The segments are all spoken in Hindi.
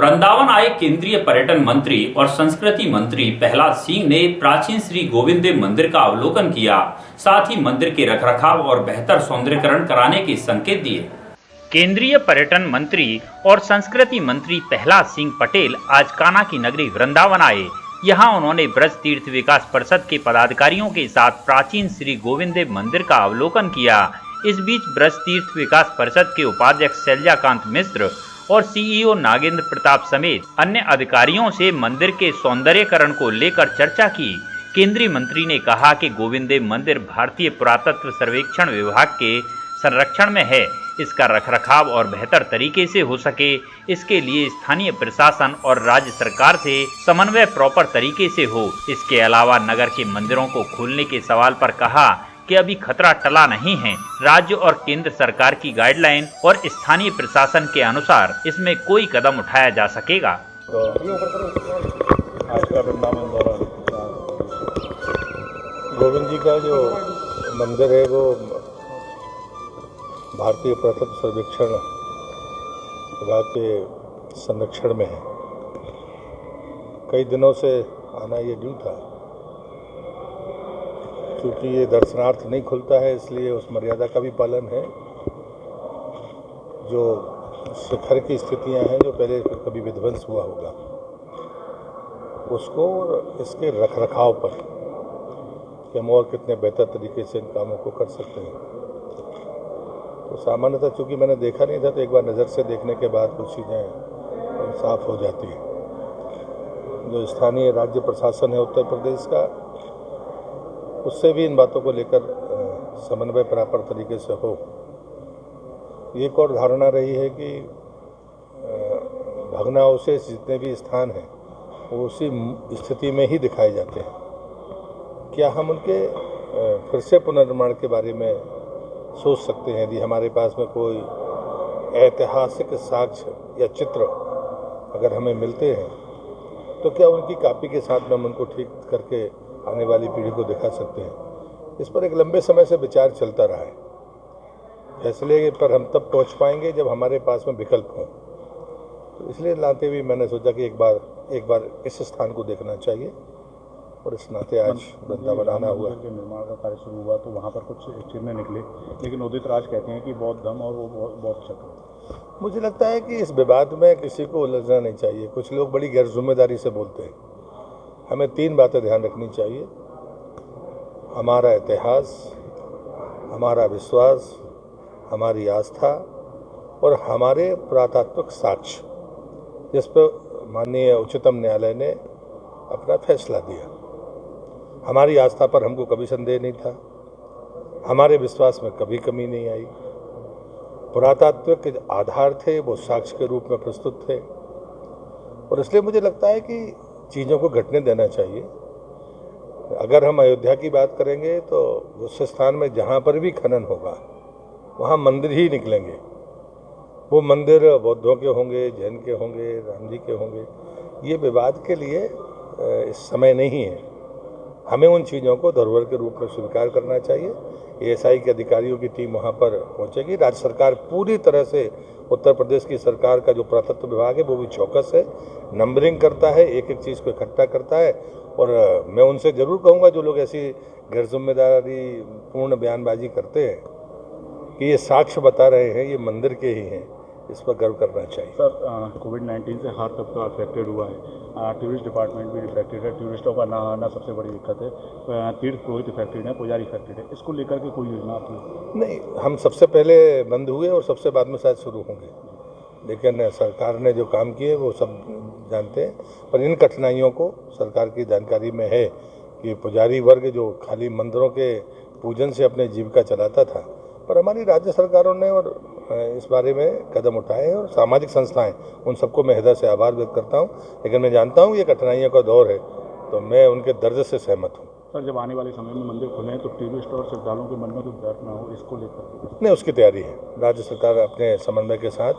वृंदावन आए केंद्रीय पर्यटन मंत्री और संस्कृति मंत्री प्रहलाद सिंह ने प्राचीन श्री गोविंद देव मंदिर का अवलोकन किया। साथ ही मंदिर के रखरखाव और बेहतर सौंदर्यीकरण कराने के संकेत दिए। केंद्रीय पर्यटन मंत्री और संस्कृति मंत्री प्रहलाद सिंह पटेल आज कान्हा की नगरी वृंदावन आए। यहाँ उन्होंने ब्रज तीर्थ विकास परिषद के पदाधिकारियों के साथ प्राचीन श्री गोविंद देव मंदिर का अवलोकन किया। इस बीच ब्रज तीर्थ विकास परिषद के उपाध्यक्ष शैलजाकांत मिश्र और सीईओ नागेंद्र प्रताप समेत अन्य अधिकारियों से मंदिर के सौंदर्यीकरण को लेकर चर्चा की। केंद्रीय मंत्री ने कहा कि गोविंद देव मंदिर भारतीय पुरातत्व सर्वेक्षण विभाग के संरक्षण में है। इसका रखरखाव और बेहतर तरीके से हो सके, इसके लिए स्थानीय प्रशासन और राज्य सरकार से समन्वय प्रॉपर तरीके से हो। इसके अलावा नगर के मंदिरों को खोलने के सवाल पर कहा कि अभी खतरा टला नहीं है। राज्य और केंद्र सरकार की गाइडलाइन और स्थानीय प्रशासन के अनुसार इसमें कोई कदम उठाया जा सकेगा। आज का वृंदावन दौरा, गोविंद जी का जो मंदिर है वो भारतीय पुरातत्व सर्वेक्षण विभाग के संरक्षण में है। कई दिनों से आना ये ड्यू था, क्योंकि ये दर्शनार्थ नहीं खुलता है, इसलिए उस मर्यादा का भी पालन है। जो शिखर की स्थितियां हैं, जो पहले कभी विध्वंस हुआ होगा, उसको और इसके रखरखाव पर कि हम और कितने बेहतर तरीके से इन कामों को कर सकते हैं। तो सामान्यतः चूँकि मैंने देखा नहीं था, तो एक बार नज़र से देखने के बाद कुछ चीज़ें साफ हो जाती हैं। जो स्थानीय राज्य प्रशासन है उत्तर प्रदेश का, उससे भी इन बातों को लेकर समन्वय प्रॉपर तरीके से हो। एक और धारणा रही है कि भग्नावशेष जितने भी स्थान हैं वो उसी स्थिति में ही दिखाए जाते हैं। क्या हम उनके फिर से पुनर्निर्माण के बारे में सोच सकते हैं? यदि हमारे पास में कोई ऐतिहासिक साक्ष्य या चित्र अगर हमें मिलते हैं, तो क्या उनकी कॉपी के साथ में हम उनको ठीक करके आने वाली पीढ़ी को दिखा सकते हैं? इस पर एक लंबे समय से विचार चलता रहा है। फैसले पर हम तब पहुंच पाएंगे जब हमारे पास में विकल्प हों। तो इसलिए लाते हुए मैंने सोचा कि एक बार इस स्थान को देखना चाहिए, और इस नाते आज वृंदावन आना हुआ। निर्माण का कार्य शुरू हुआ तो वहाँ पर कुछ चिन्ह निकले, लेकिन उदित राज कहते हैं कि बौद्ध धर्म और वो बौद्ध छत्र। मुझे लगता है कि इस विवाद में किसी को उलझना नहीं चाहिए। कुछ लोग बड़ी गैर जिम्मेदारी से बोलते हैं। हमें तीन बातें ध्यान रखनी चाहिए: हमारा इतिहास, हमारा विश्वास, हमारी आस्था और हमारे पुरातात्विक साक्ष्य, जिस पर माननीय उच्चतम न्यायालय ने अपना फैसला दिया। हमारी आस्था पर हमको कभी संदेह नहीं था, हमारे विश्वास में कभी कमी नहीं आई। पुरातात्विक के आधार थे वो साक्ष्य के रूप में प्रस्तुत थे, और इसलिए मुझे लगता है कि चीज़ों को घटने देना चाहिए। अगर हम अयोध्या की बात करेंगे तो उस स्थान में जहाँ पर भी खनन होगा वहाँ मंदिर ही निकलेंगे। वो मंदिर बौद्धों के होंगे, जैन के होंगे, राम जी के होंगे। ये विवाद के लिए इस समय नहीं है। हमें उन चीज़ों को धरोहर के रूप में स्वीकार करना चाहिए। एएसआई के अधिकारियों की टीम वहाँ पर पहुँचेगी। राज्य सरकार पूरी तरह से, उत्तर प्रदेश की सरकार का जो पुरातत्व विभाग है वो भी चौकस है, नंबरिंग करता है, एक एक चीज़ को इकट्ठा करता है। और मैं उनसे ज़रूर कहूँगा, जो लोग ऐसी गैर जिम्मेदारी पूर्ण बयानबाजी करते हैं कि ये साक्ष्य बता रहे हैं, ये मंदिर के ही हैं, इस पर गर्व करना चाहिए। सर, कोविड-19 से हर तबका अफेक्टेड हुआ है। टूरिस्ट डिपार्टमेंट भी इफेक्टेड है, टूरिस्टों का ना आना सबसे बड़ी दिक्कत है। तीर्थ पुरोहित इफेक्टेड है, पुजारी इफेक्टेड है। इसको लेकर के कोई योजना आपकी? नहीं, हम सबसे पहले बंद हुए और सबसे बाद में शायद शुरू होंगे, लेकिन सरकार ने जो काम किए वो सब जानते हैं। पर इन कठिनाइयों को सरकार की जानकारी में है कि पुजारी वर्ग जो खाली मंदिरों के पूजन से अपने जीविका चलाता था, पर हमारी राज्य सरकारों ने और इस बारे में कदम उठाए हैं, और सामाजिक संस्थाएं, उन सबको मैं हृदय से आभार व्यक्त करता हूं। लेकिन मैं जानता हूं ये कठिनाइयों का दौर है, तो मैं उनके दर्द से सहमत हूं। सर, जब आने वाले समय में मंदिर खुले तो टूरिस्ट और श्रद्धालुओं के मन में तो डर ना हो, इसको लेकर? नहीं, उसकी तैयारी है। राज्य सरकार अपने समन्वय के साथ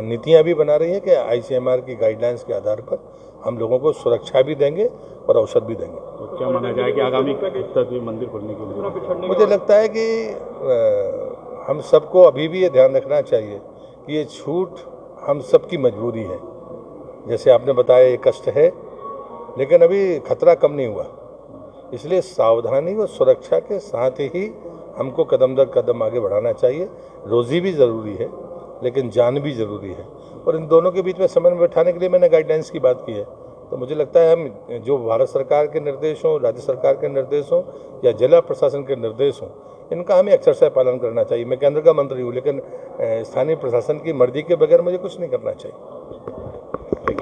नीतियाँ भी बना रही है कि ICMR की गाइडलाइंस के आधार पर हम लोगों को सुरक्षा भी देंगे और अवसर भी देंगे। तो क्या माना जाए कि आगामी मंदिर खुलने के लिए? मुझे लगता है कि हम सबको अभी भी ये ध्यान रखना चाहिए कि ये छूट हम सबकी मजबूरी है। जैसे आपने बताया ये कष्ट है, लेकिन अभी खतरा कम नहीं हुआ। इसलिए सावधानी और सुरक्षा के साथ ही हमको कदम दर कदम आगे बढ़ाना चाहिए। रोज़ी भी ज़रूरी है, लेकिन जान भी ज़रूरी है, और इन दोनों के बीच में समन्वय बैठाने के लिए मैंने गाइडलाइंस की बात की है। तो मुझे लगता है हम जो भारत सरकार के निर्देश हों, राज्य सरकार के निर्देश हों या जिला प्रशासन के निर्देश हों, इनका हमें अक्षरशः पालन करना चाहिए। मैं केंद्र का मंत्री हूँ, लेकिन स्थानीय प्रशासन की मर्जी के बगैर मुझे कुछ नहीं करना चाहिए।